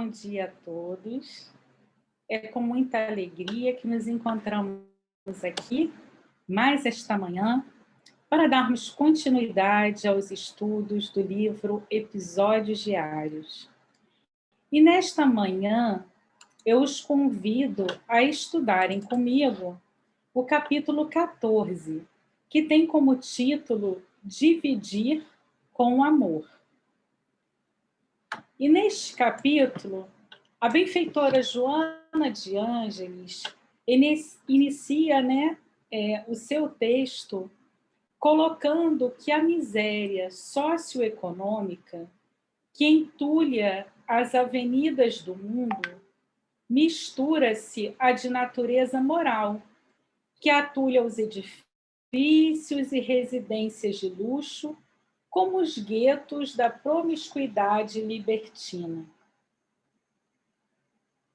bom dia a todos. É com muita alegria que nos encontramos aqui, mais esta manhã, para darmos continuidade aos estudos do livro Episódios Diários. E nesta manhã, eu os convido a estudarem comigo o capítulo 14, que tem como título Dividir com Amor. E neste capítulo, a benfeitora Joana de Ângeles inicia o seu texto colocando que a miséria socioeconômica que entulha as avenidas do mundo mistura-se à de natureza moral, que atulha os edifícios e residências de luxo, como os guetos da promiscuidade libertina.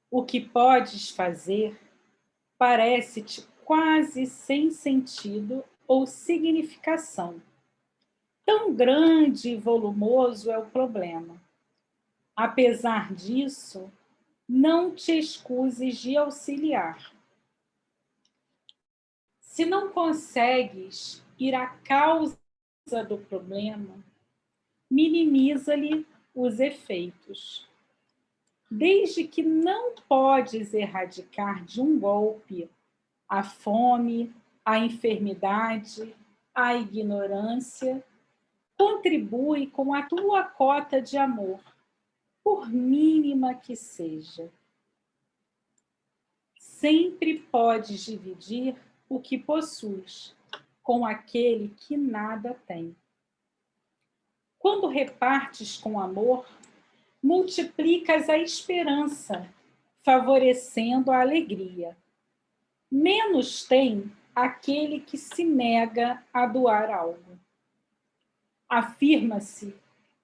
O que podes fazer parece-te quase sem sentido ou significação. Tão grande e volumoso é o problema. Apesar disso, não te excuses de auxiliar. Se não consegues ir à causa do problema, minimiza-lhe os efeitos. Desde que não podes erradicar de um golpe a fome, a enfermidade, a ignorância, contribui com a tua cota de amor, por mínima que seja. Sempre podes dividir o que possuis com aquele que nada tem. Quando repartes com amor, multiplicas a esperança, favorecendo a alegria. Menos tem aquele que se nega a doar algo. Afirma-se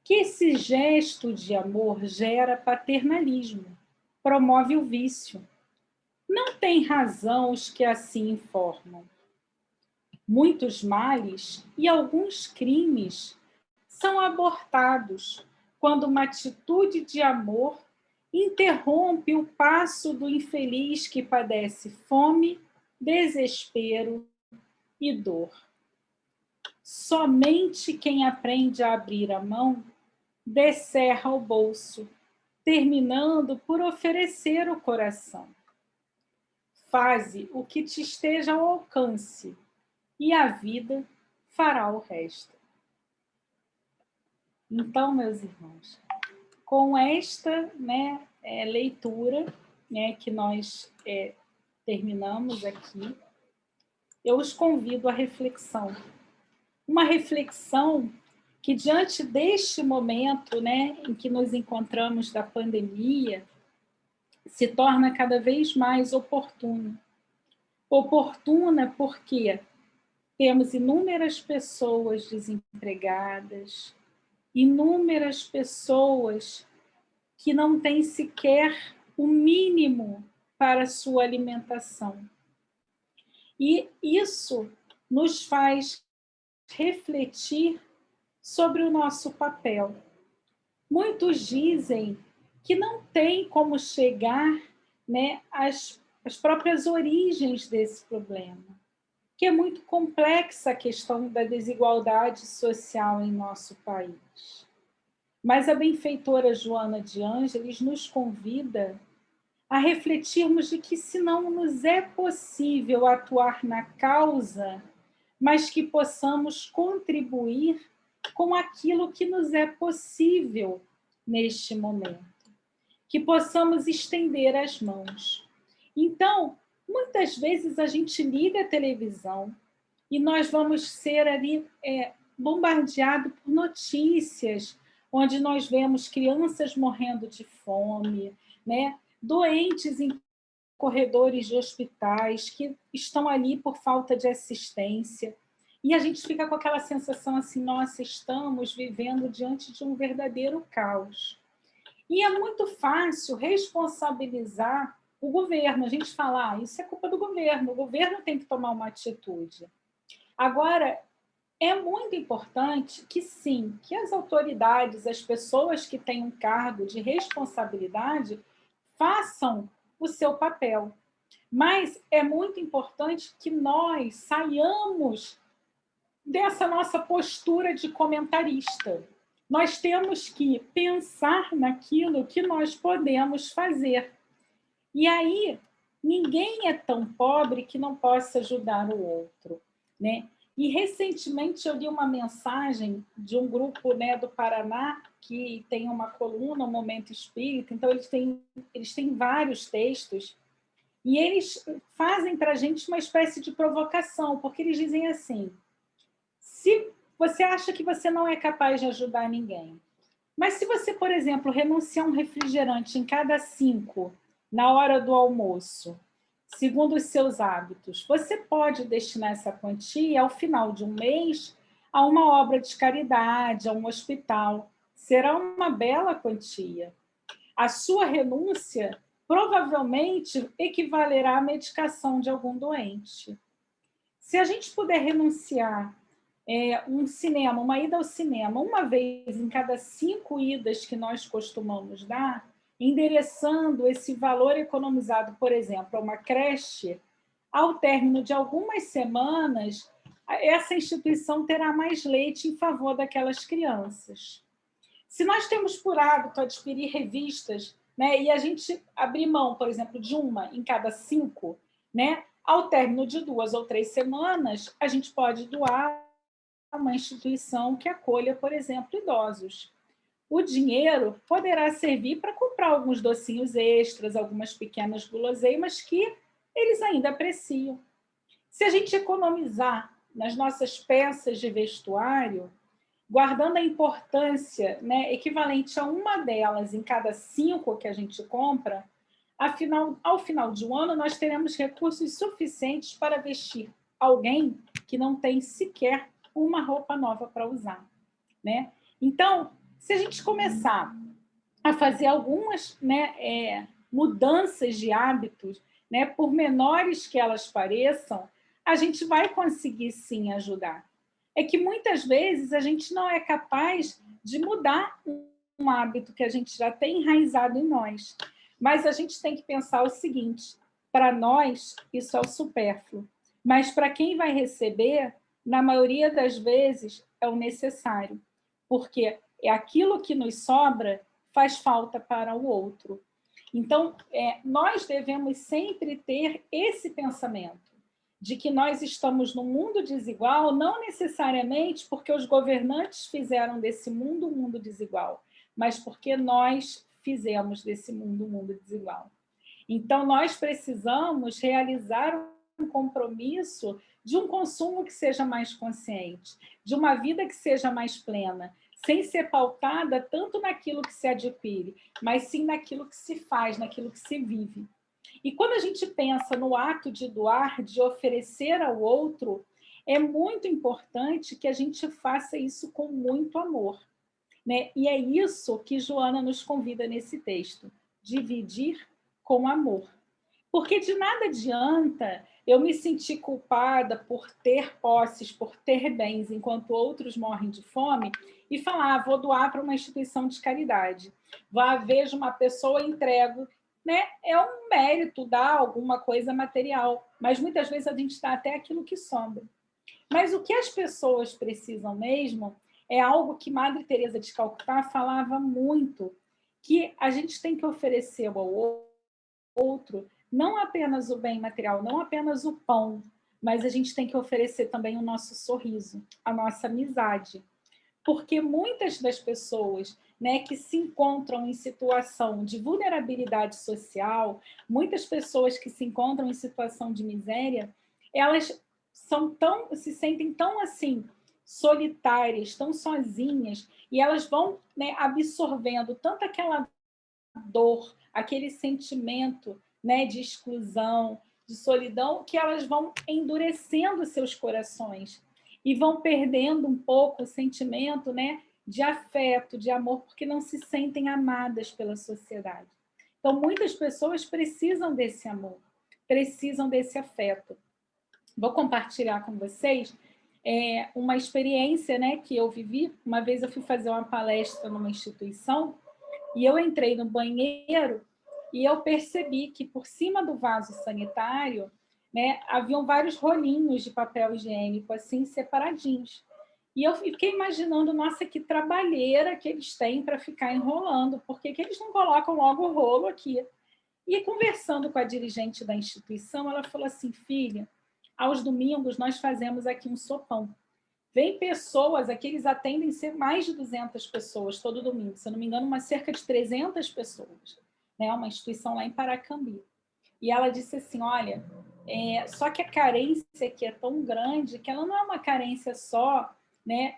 que esse gesto de amor gera paternalismo, promove o vício. Não tem razão os que assim informam. Muitos males e alguns crimes são abortados quando uma atitude de amor interrompe o passo do infeliz que padece fome, desespero e dor. Somente quem aprende a abrir a mão descerra o bolso, terminando por oferecer o coração. Faze o que te esteja ao alcance e a vida fará o resto. Então, meus irmãos, com esta leitura que nós terminamos aqui, eu os convido à reflexão. Uma reflexão que, diante deste momento em que nos encontramos da pandemia, se torna cada vez mais oportuna. Oportuna porque temos inúmeras pessoas desempregadas, inúmeras pessoas que não têm sequer o mínimo para sua alimentação. E isso nos faz refletir sobre o nosso papel. Muitos dizem que não tem como chegar às próprias origens desse problema, que é muito complexa a questão da desigualdade social em nosso país. Mas a benfeitora Joana de Ângeles nos convida a refletirmos de que, se não nos é possível atuar na causa, mas que possamos contribuir com aquilo que nos é possível neste momento, que possamos estender as mãos. Então, muitas vezes a gente liga a televisão e nós vamos ser ali bombardeados por notícias, onde nós vemos crianças morrendo de fome, doentes em corredores de hospitais que estão ali por falta de assistência. E a gente fica com aquela sensação assim, nossa, estamos vivendo diante de um verdadeiro caos. E é muito fácil responsabilizar o governo. A gente fala, isso é culpa do governo, o governo tem que tomar uma atitude. Agora, é muito importante que sim, que as autoridades, as pessoas que têm um cargo de responsabilidade, façam o seu papel. Mas é muito importante que nós saiamos dessa nossa postura de comentarista. Nós temos que pensar naquilo que nós podemos fazer. E aí, ninguém é tão pobre que não possa ajudar o outro, né? E recentemente eu li uma mensagem de um grupo, né, do Paraná que tem uma coluna, um Momento Espírita, então eles têm vários textos e eles fazem para a gente uma espécie de provocação, porque eles dizem assim: se você acha que você não é capaz de ajudar ninguém, mas se você, por exemplo, renunciar a um refrigerante em cada 5 na hora do almoço, segundo os seus hábitos, você pode destinar essa quantia ao final de um mês a uma obra de caridade, a um hospital. Será uma bela quantia. A sua renúncia provavelmente equivalerá à medicação de algum doente. Se a gente puder renunciar um cinema, uma ida ao cinema, uma vez em cada 5 idas que nós costumamos dar, endereçando esse valor economizado, por exemplo, a uma creche, ao término de algumas semanas, essa instituição terá mais leite em favor daquelas crianças. Se nós temos por hábito adquirir revistas, né, e a gente abrir mão, por exemplo, de uma em cada 5, né, ao término de 2 ou 3 semanas, a gente pode doar a uma instituição que acolha, por exemplo, idosos. O dinheiro poderá servir para comprar alguns docinhos extras, algumas pequenas guloseimas que eles ainda apreciam. Se a gente economizar nas nossas peças de vestuário, guardando a importância, né, equivalente a uma delas em cada 5 que a gente compra, ao final de um ano, nós teremos recursos suficientes para vestir alguém que não tem sequer uma roupa nova para usar, né? Então, se a gente começar a fazer algumas, né, mudanças de hábitos, né, por menores que elas pareçam, a gente vai conseguir sim ajudar. É que muitas vezes a gente não é capaz de mudar um hábito que a gente já tem enraizado em nós. Mas a gente tem que pensar o seguinte: para nós, isso é o supérfluo. Mas para quem vai receber, na maioria das vezes, é o necessário. Porque é aquilo que nos sobra faz falta para o outro. Então, nós devemos sempre ter esse pensamento de que nós estamos num mundo desigual, não necessariamente porque os governantes fizeram desse mundo um mundo desigual, mas porque nós fizemos desse mundo um mundo desigual. Então, nós precisamos realizar um compromisso de um consumo que seja mais consciente, de uma vida que seja mais plena, sem ser pautada tanto naquilo que se adquire, mas sim naquilo que se faz, naquilo que se vive. E quando a gente pensa no ato de doar, de oferecer ao outro, é muito importante que a gente faça isso com muito amor, né? E é isso que Joana nos convida nesse texto: dividir com amor. Porque de nada adianta eu me sentir culpada por ter posses, por ter bens, enquanto outros morrem de fome, e falar, vou doar para uma instituição de caridade. Vejo uma pessoa, entrego. Né? É um mérito dar alguma coisa material, mas muitas vezes a gente dá até aquilo que sobra. Mas o que as pessoas precisam mesmo é algo que Madre Teresa de Calcutá falava muito, que a gente tem que oferecer ao outro não apenas o bem material, não apenas o pão, mas a gente tem que oferecer também o nosso sorriso, a nossa amizade. Porque muitas das pessoas, né, que se encontram em situação de vulnerabilidade social, muitas pessoas que se encontram em situação de miséria, elas se sentem tão assim solitárias, tão sozinhas, e elas vão, né, absorvendo tanto aquela dor, aquele sentimento, né, de exclusão, de solidão, que elas vão endurecendo seus corações e vão perdendo um pouco o sentimento, né, de afeto, de amor, porque não se sentem amadas pela sociedade. Então, muitas pessoas precisam desse amor, precisam desse afeto. Vou compartilhar com vocês uma experiência, né, que eu vivi. Uma vez eu fui fazer uma palestra numa instituição e eu entrei no banheiro e eu percebi que por cima do vaso sanitário, né, haviam vários rolinhos de papel higiênico assim separadinhos. E eu fiquei imaginando, nossa, que trabalheira que eles têm para ficar enrolando, por que eles não colocam logo o rolo aqui? E conversando com a dirigente da instituição, ela falou assim, filha, aos domingos nós fazemos aqui um sopão. Vem pessoas, aqui eles atendem ser mais de 200 pessoas todo domingo, se eu não me engano, cerca de 300 pessoas, né? Uma instituição lá em Paracambi. E ela disse assim, olha, só que a carência aqui é tão grande que ela não é uma carência só, né,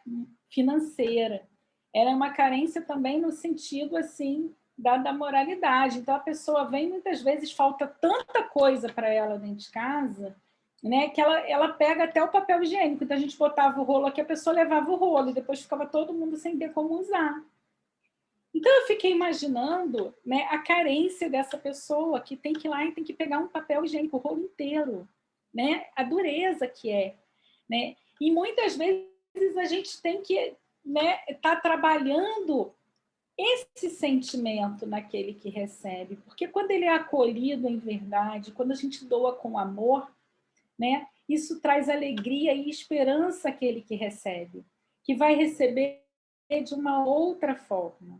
financeira, ela é uma carência também no sentido assim da moralidade. Então a pessoa vem, muitas vezes falta tanta coisa para ela dentro de casa, né, que ela pega até o papel higiênico. Então a gente botava o rolo aqui, a pessoa levava o rolo e depois ficava todo mundo sem ter como usar. Então eu fiquei imaginando, né, a carência dessa pessoa que tem que ir lá e tem que pegar um papel higiênico, o rolo inteiro, né, a dureza que é, né? E muitas vezes a gente tem que, né, tá trabalhando esse sentimento naquele que recebe, porque quando ele é acolhido em verdade, quando a gente doa com amor, né, isso traz alegria e esperança àquele que recebe, que vai receber de uma outra forma.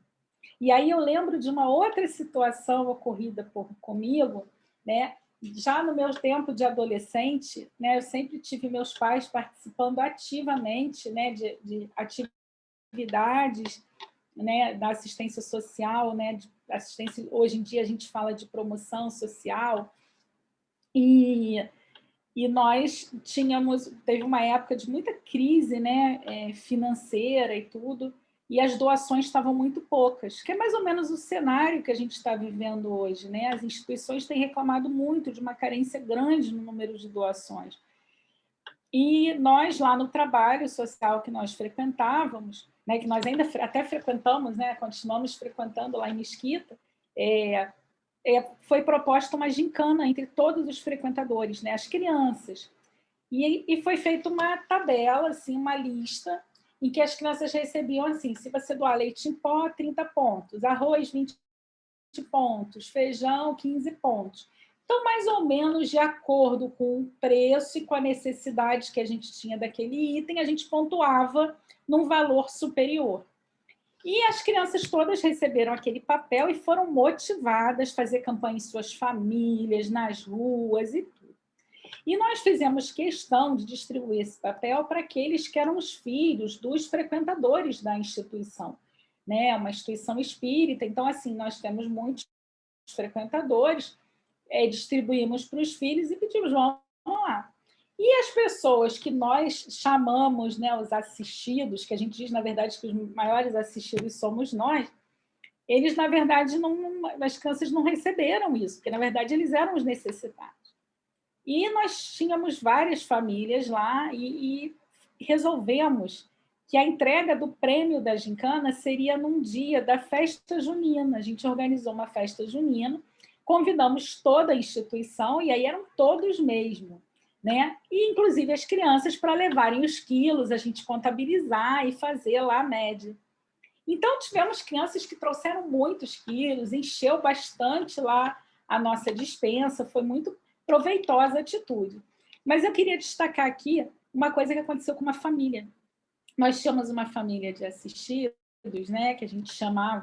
E aí eu lembro de uma outra situação ocorrida comigo, né? Já no meu tempo de adolescente, né, eu sempre tive meus pais participando ativamente, né, de atividades, né, da assistência social, né, de assistência. Hoje em dia a gente fala de promoção social, e nós teve uma época de muita crise, né, financeira e tudo, e as doações estavam muito poucas, que é mais ou menos o cenário que a gente está vivendo hoje, né? As instituições têm reclamado muito de uma carência grande no número de doações. E nós, lá no trabalho social que nós frequentávamos, né, que nós ainda até frequentamos, né, continuamos frequentando lá em Mesquita, foi proposta uma gincana entre todos os frequentadores, né, as crianças. E foi feita uma tabela, assim, uma lista, em que as crianças recebiam assim, se você doar leite em pó, 30 pontos, arroz, 20 pontos, feijão, 15 pontos. Então, mais ou menos de acordo com o preço e com a necessidade que a gente tinha daquele item, a gente pontuava num valor superior. E as crianças todas receberam aquele papel e foram motivadas a fazer campanha em suas famílias, nas ruas e tudo. E nós fizemos questão de distribuir esse papel para aqueles que eram os filhos dos frequentadores da instituição, né? Uma instituição espírita. Então, assim, nós temos muitos frequentadores, distribuímos para os filhos e pedimos, vamos lá. E as pessoas que nós chamamos, né, os assistidos, que a gente diz, na verdade, que os maiores assistidos somos nós, eles, na verdade, as crianças não receberam isso, porque, na verdade, eles eram os necessitados. E nós tínhamos várias famílias lá e resolvemos que a entrega do prêmio da gincana seria num dia da festa junina. A gente organizou uma festa junina, convidamos toda a instituição, e aí eram todos mesmo, né? E, inclusive, as crianças para levarem os quilos, a gente contabilizar e fazer lá a média. Então, tivemos crianças que trouxeram muitos quilos, encheu bastante lá a nossa despensa, foi muito proveitosa a atitude. Mas eu queria destacar aqui uma coisa que aconteceu com uma família. Nós tínhamos uma família de assistidos, né, que a gente chama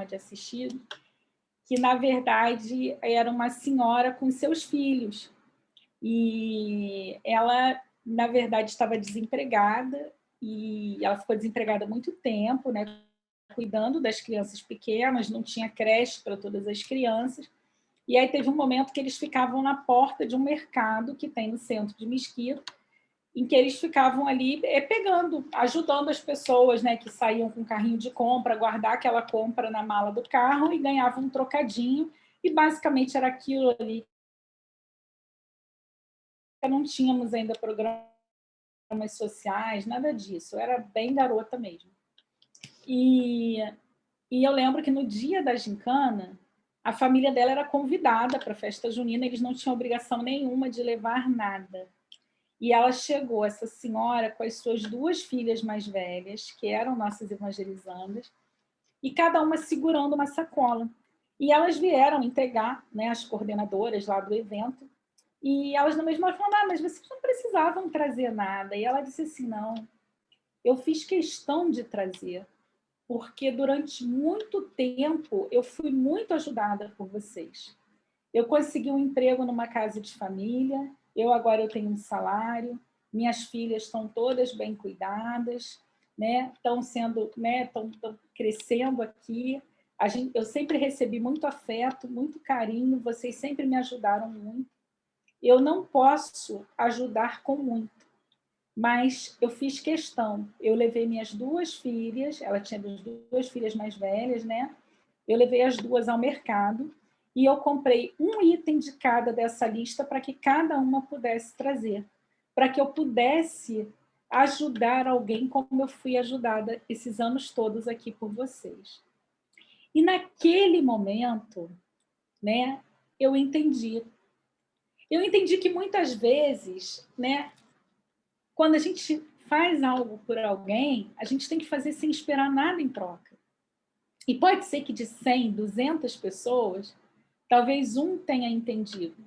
de assistidos, que, na verdade, era uma senhora com seus filhos. E ela, na verdade, estava desempregada, e ela ficou desempregada há muito tempo, né, cuidando das crianças pequenas, não tinha creche para todas as crianças. E aí teve um momento que eles ficavam na porta de um mercado que tem no centro de Mesquita, em que eles ficavam ali pegando, ajudando as pessoas, né, que saíam com carrinho de compra, guardar aquela compra na mala do carro e ganhavam um trocadinho, e basicamente era aquilo ali. Não tínhamos ainda programas sociais, nada disso, eu era bem garota mesmo. E eu lembro que no dia da gincana, a família dela era convidada para a festa junina, eles não tinham obrigação nenhuma de levar nada. E ela chegou, essa senhora, com as suas 2 filhas mais velhas, que eram nossas evangelizandas, e cada uma segurando uma sacola. E elas vieram entregar, né, as coordenadoras lá do evento, e elas na mesma hora falaram, mas vocês não precisavam trazer nada. E ela disse assim, não, eu fiz questão de trazer, porque durante muito tempo eu fui muito ajudada por vocês. Eu consegui um emprego numa casa de família, agora eu tenho um salário, minhas filhas estão todas bem cuidadas, né? Estão sendo, né? Estão crescendo aqui. Eu sempre recebi muito afeto, muito carinho, vocês sempre me ajudaram muito. Eu não posso ajudar com muito, mas eu fiz questão. Eu levei minhas 2 filhas, ela tinha 2 filhas mais velhas, né? Eu levei as 2 ao mercado e eu comprei um item de cada dessa lista para que cada uma pudesse trazer, para que eu pudesse ajudar alguém como eu fui ajudada esses anos todos aqui por vocês. E naquele momento, né, eu entendi. Eu entendi que muitas vezes, né, quando a gente faz algo por alguém, a gente tem que fazer sem esperar nada em troca. E pode ser que de 100, 200 pessoas, talvez um tenha entendido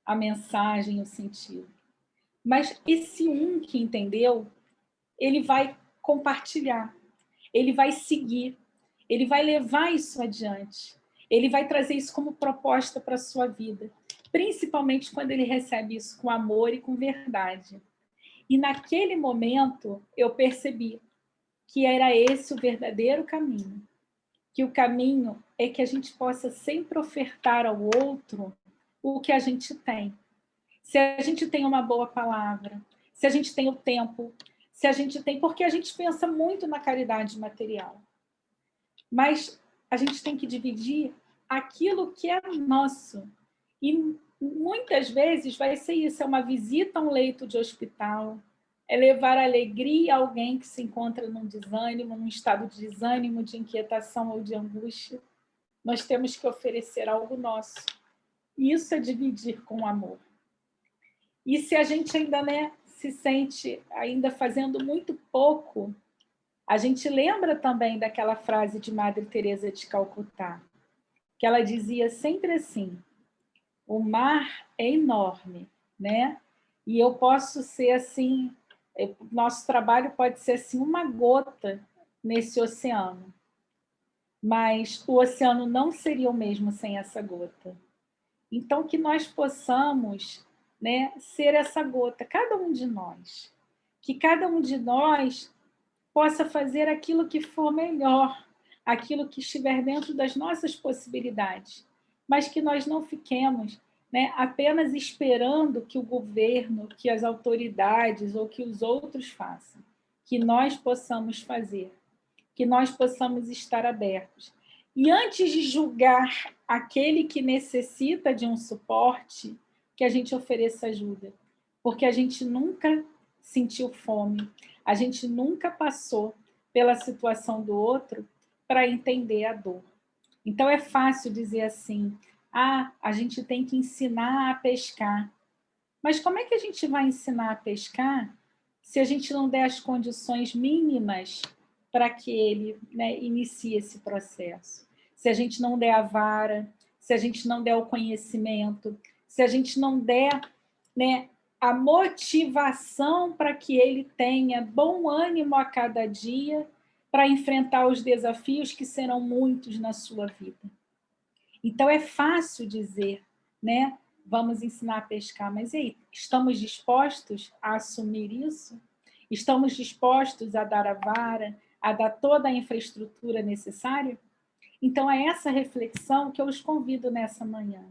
a mensagem, o sentido. Mas esse um que entendeu, ele vai compartilhar, ele vai seguir, ele vai levar isso adiante, ele vai trazer isso como proposta para a sua vida, principalmente quando ele recebe isso com amor e com verdade. E naquele momento eu percebi que era esse o verdadeiro caminho, que o caminho é que a gente possa sempre ofertar ao outro o que a gente tem. Se a gente tem uma boa palavra, se a gente tem o tempo, se a gente tem... Porque a gente pensa muito na caridade material. Mas a gente tem que dividir aquilo que é nosso. E muitas vezes vai ser isso, é uma visita a um leito de hospital, é levar alegria a alguém que se encontra num desânimo, num estado de desânimo, de inquietação ou de angústia. Nós temos que oferecer algo nosso. Isso é dividir com amor. E se a gente ainda, né, se sente ainda fazendo muito pouco, a gente lembra também daquela frase de Madre Teresa de Calcutá, que ela dizia sempre assim, o mar é enorme, né? E eu posso ser assim, nosso trabalho pode ser assim uma gota nesse oceano, mas o oceano não seria o mesmo sem essa gota. Então, que nós possamos, né, ser essa gota, cada um de nós, que cada um de nós possa fazer aquilo que for melhor, aquilo que estiver dentro das nossas possibilidades, mas que nós não fiquemos, né, apenas esperando que o governo, que as autoridades ou que os outros façam, que nós possamos fazer, que nós possamos estar abertos. E antes de julgar aquele que necessita de um suporte, que a gente ofereça ajuda, porque a gente nunca sentiu fome, a gente nunca passou pela situação do outro para entender a dor. Então é fácil dizer assim, a gente tem que ensinar a pescar. Mas como é que a gente vai ensinar a pescar se a gente não der as condições mínimas para que ele, né, inicie esse processo? Se a gente não der a vara, se a gente não der o conhecimento, se a gente não der, né, a motivação para que ele tenha bom ânimo a cada dia para enfrentar os desafios que serão muitos na sua vida. Então é fácil dizer, né? Vamos ensinar a pescar, mas e aí, estamos dispostos a assumir isso? Estamos dispostos a dar a vara, a dar toda a infraestrutura necessária? Então é essa reflexão que eu os convido nessa manhã,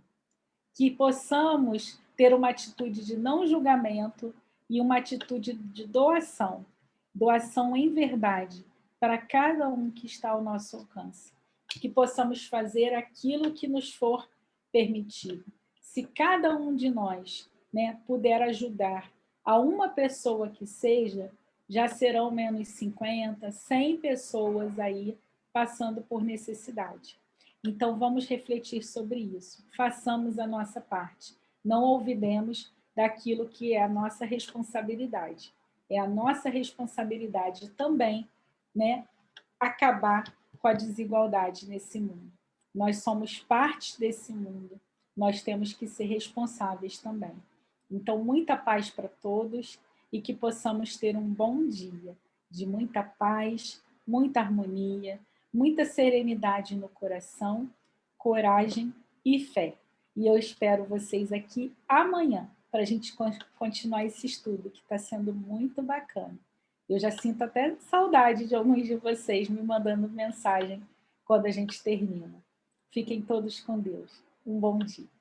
que possamos ter uma atitude de não julgamento e uma atitude de doação, doação em verdade, para cada um que está ao nosso alcance. Que possamos fazer aquilo que nos for permitido. Se cada um de nós, né, puder ajudar a uma pessoa que seja, já serão menos 50, 100 pessoas aí passando por necessidade. Então, vamos refletir sobre isso. Façamos a nossa parte. Não olvidemos daquilo que é a nossa responsabilidade. É a nossa responsabilidade também, né, acabar com a desigualdade nesse mundo. Nós somos parte desse mundo, nós temos que ser responsáveis também. Então, muita paz para todos e que possamos ter um bom dia, de muita paz, muita harmonia, muita serenidade no coração, coragem e fé. E eu espero vocês aqui amanhã para a gente continuar esse estudo, que está sendo muito bacana. Eu já sinto até saudade de alguns de vocês me mandando mensagem quando a gente termina. Fiquem todos com Deus. Um bom dia.